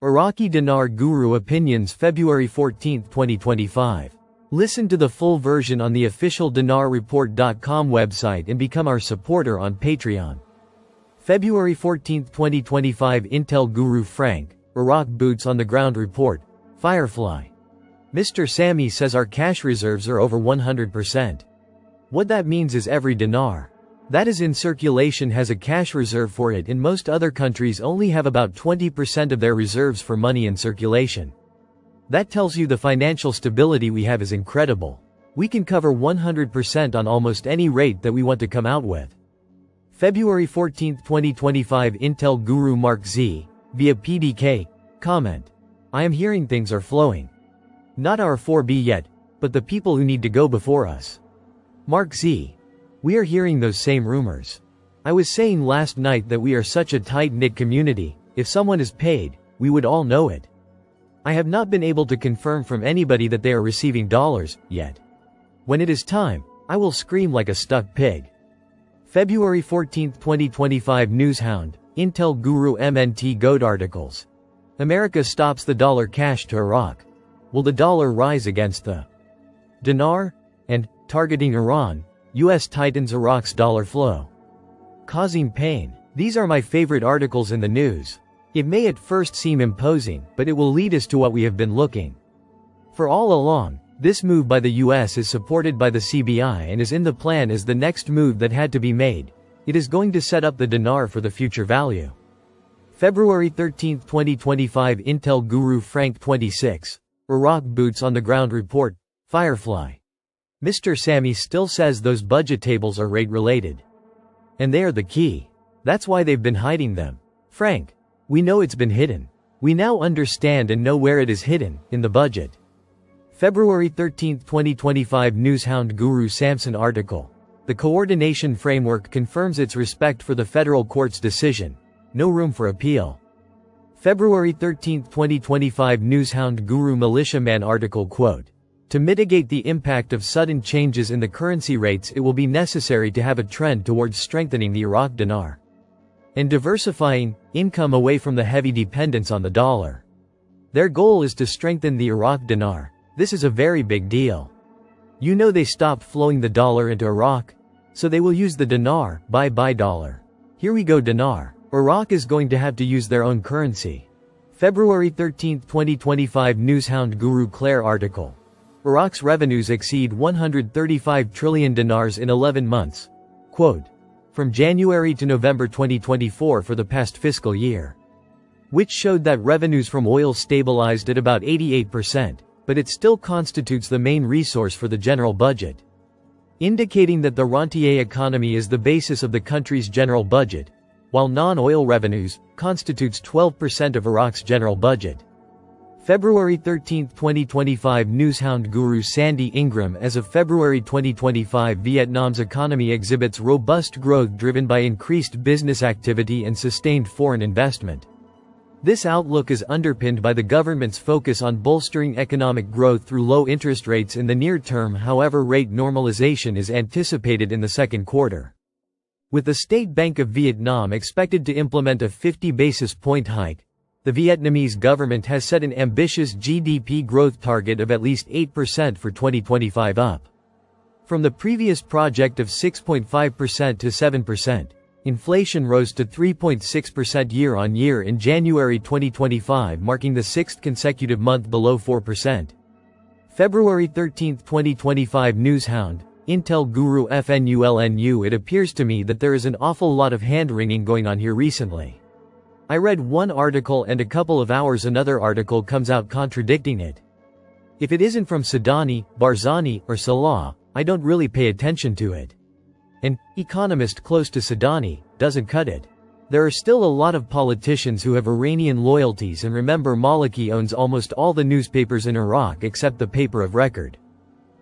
Iraqi Dinar Guru Opinions February 14, 2025. Listen to the full version on the official dinarreport.com website and become our supporter on Patreon. February 14, 2025 Intel Guru Frank, Iraq Boots on the Ground Report, Firefly. Mr. Sammy says our cash reserves are over 100%. What that means is every dinar that is in circulation has a cash reserve for it, and most other countries only have about 20% of their reserves for money in circulation. That tells you the financial stability we have is incredible. We can cover 100% on almost any rate that we want to come out with. February 14, 2025 Intel Guru Mark Z, via PDK, comment. I am hearing things are flowing. Not our 4B yet, but the people who need to go before us. Mark Z. We are hearing those same rumors. I was saying last night that we are such a tight-knit community, if someone is paid, we would all know it. I have not been able to confirm from anybody that they are receiving dollars, yet. When it is time, I will scream like a stuck pig. February 14, 2025 Newshound, Intel Guru MNT Goat articles. America stops the dollar cash to Iraq. Will the dollar rise against the dinar? And, targeting Iran, U.S. tightens Iraq's dollar flow. Causing pain. These are my favorite articles in the news. It may at first seem imposing, but it will lead us to what we have been looking for all along. This move by the U.S. is supported by the CBI and is in the plan as the next move that had to be made. It is going to set up the dinar for the future value. February 13, 2025 Intel Guru Frank 26, Iraq Boots on the Ground Report, Firefly. Mr. Sammy still says those budget tables are rate-related. And they are the key. That's why they've been hiding them. Frank, we know it's been hidden. We now understand and know where it is hidden, in the budget. February 13, 2025 Newshound Guru Samson article. The coordination framework confirms its respect for the federal court's decision. No room for appeal. February 13, 2025 Newshound Guru Militiaman article quote. To mitigate the impact of sudden changes in the currency rates, it will be necessary to have a trend towards strengthening the Iraq dinar and diversifying income away from the heavy dependence on the dollar. Their goal is to strengthen the Iraq dinar. This is a very big deal. You know they stopped flowing the dollar into Iraq, so they will use the dinar, buy dollar. Here we go dinar. Iraq is going to have to use their own currency. February 13, 2025 Newshound Guru Claire article. Iraq's revenues exceed 135 trillion dinars in 11 months. Quote. From January to November 2024 for the past fiscal year. Which showed that revenues from oil stabilized at about 88%, but it still constitutes the main resource for the general budget. Indicating that the rentier economy is the basis of the country's general budget, while non-oil revenues constitutes 12% of Iraq's general budget. February 13, 2025 Newshound Guru Sandy Ingram. As of February 2025, Vietnam's economy exhibits robust growth driven by increased business activity and sustained foreign investment. This outlook is underpinned by the government's focus on bolstering economic growth through low interest rates in the near term. However, rate normalization is anticipated in the second quarter, with the State Bank of Vietnam expected to implement a 50 basis point hike. The Vietnamese government has set an ambitious GDP growth target of at least 8% for 2025, up from the previous project of 6.5% to 7%. Inflation rose to 3.6% year-on-year in January 2025, marking the sixth consecutive month below 4%. February 13, 2025 Newshound, Intel Guru FNULNU. It appears to me that there is an awful lot of hand-wringing going on here recently. I read one article and a couple of hours another article comes out contradicting it. If it isn't from Sadani, Barzani, or Salah, I don't really pay attention to it. An economist close to Sadani doesn't cut it. There are still a lot of politicians who have Iranian loyalties, and remember Maliki owns almost all the newspapers in Iraq except the paper of record.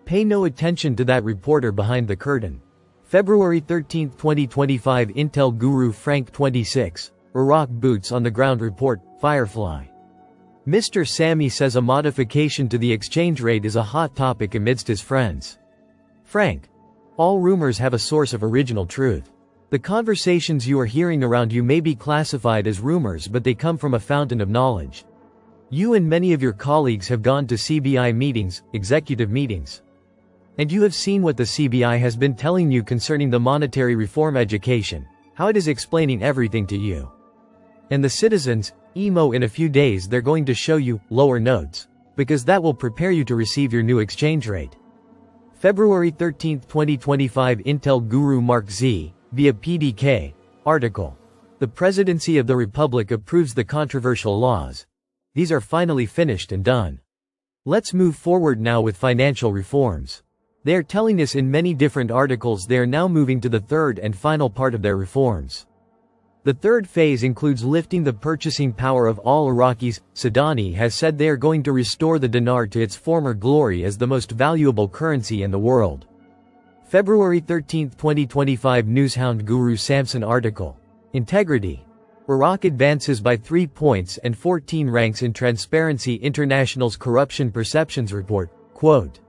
Pay no attention to that reporter behind the curtain. February 13, 2025 Intel Guru Frank 26. Iraq Boots on the Ground Report, Firefly. Mr. Sammy says a modification to the exchange rate is a hot topic amidst his friends. Frank. All rumors have a source of original truth. The conversations you are hearing around you may be classified as rumors, but they come from a fountain of knowledge. You and many of your colleagues have gone to CBI meetings, executive meetings. And you have seen what the CBI has been telling you concerning the monetary reform education, how it is explaining everything to you. And the citizens, in a few days they're going to show you lower notes, because that will prepare you to receive your new exchange rate. February 13, 2025 Intel Guru Mark Z, via PDK, article. The Presidency of the Republic approves the controversial laws. These are finally finished and done. Let's move forward now with financial reforms. They are telling us in many different articles they are now moving to the third and final part of their reforms. The third phase includes lifting the purchasing power of all Iraqis. Sudani has said they are going to restore the dinar to its former glory as the most valuable currency in the world. February 13, 2025 Newshound Guru Samson article. Integrity. Iraq advances by 3 points and 14 ranks in Transparency International's Corruption Perceptions Report. Quote.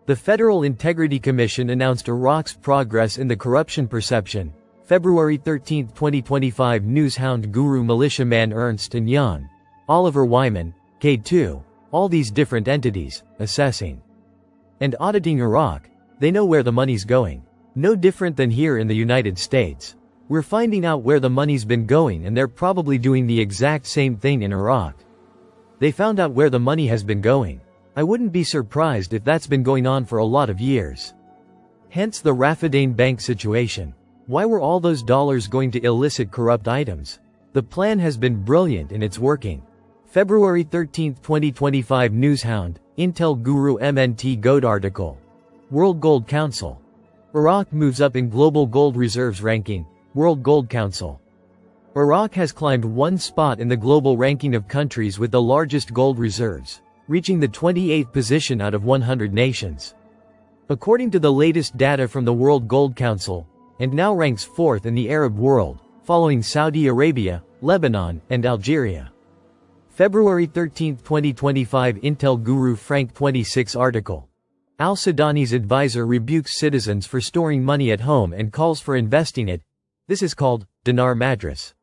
The Federal Integrity Commission announced Iraq's progress in the corruption perception. February 13, 2025 Newshound Guru Militiaman Ernst & Young, Oliver Wyman, K2, all these different entities, assessing and auditing Iraq, they know where the money's going. No different than here in the United States. We're finding out where the money's been going and they're probably doing the exact same thing in Iraq. They found out where the money has been going. I wouldn't be surprised if that's been going on for a lot of years. Hence the Rafadain Bank situation. Why were all those dollars going to illicit corrupt items? The plan has been brilliant and it's working. February 13, 2025 Newshound, Intel Guru MNT Gold article. World Gold Council. Iraq moves up in Global Gold Reserves Ranking, World Gold Council. Iraq has climbed one spot in the global ranking of countries with the largest gold reserves, reaching the 28th position out of 100 nations. According to the latest data from the World Gold Council, and now ranks 4th in the Arab world, following Saudi Arabia, Lebanon, and Algeria. February 13, 2025 Intel Guru Frank 26 article. Al-Sudani's advisor rebukes citizens for storing money at home and calls for investing it. This is called dinar madras.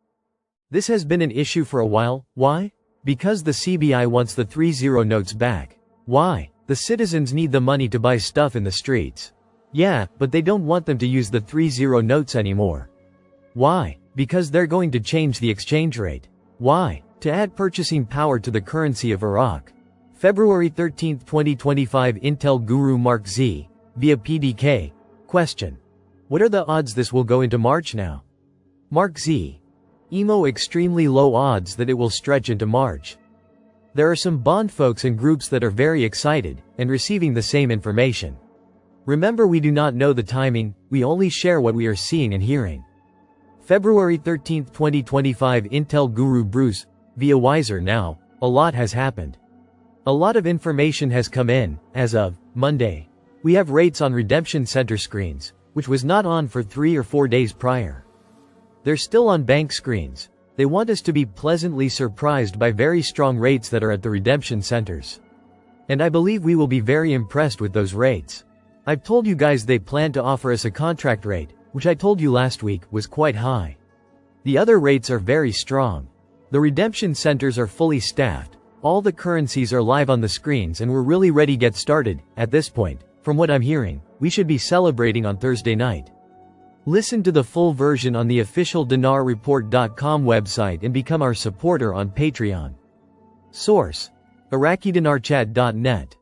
This has been an issue for a while. Why? Because the CBI wants the 30 notes back. Why? The citizens need the money to buy stuff in the streets. Yeah, but they don't want them to use the 30 notes anymore. Why? Because they're going to change the exchange rate. Why? To add purchasing power to the currency of Iraq. February 13, 2025 Intel Guru Mark Z, via PDK. Question. What are the odds this will go into March now? Mark Z. Extremely low odds that it will stretch into March. There are some bond folks and groups that are very excited, and receiving the same information. Remember, we do not know the timing, we only share what we are seeing and hearing. February 13, 2025 Intel Guru Bruce, via Wiser Now, a lot has happened. A lot of information has come in, as of Monday. We have rates on redemption center screens, which was not on for 3 or 4 days prior. They're still on bank screens. They want us to be pleasantly surprised by very strong rates that are at the redemption centers. And I believe we will be very impressed with those rates. I've told you guys they plan to offer us a contract rate, which I told you last week was quite high. The other rates are very strong. The redemption centers are fully staffed, all the currencies are live on the screens and we're really ready to get started. At this point, from what I'm hearing, we should be celebrating on Thursday night. Listen to the full version on the official dinarreport.com website and become our supporter on Patreon. Source: IraqiDinarChat.net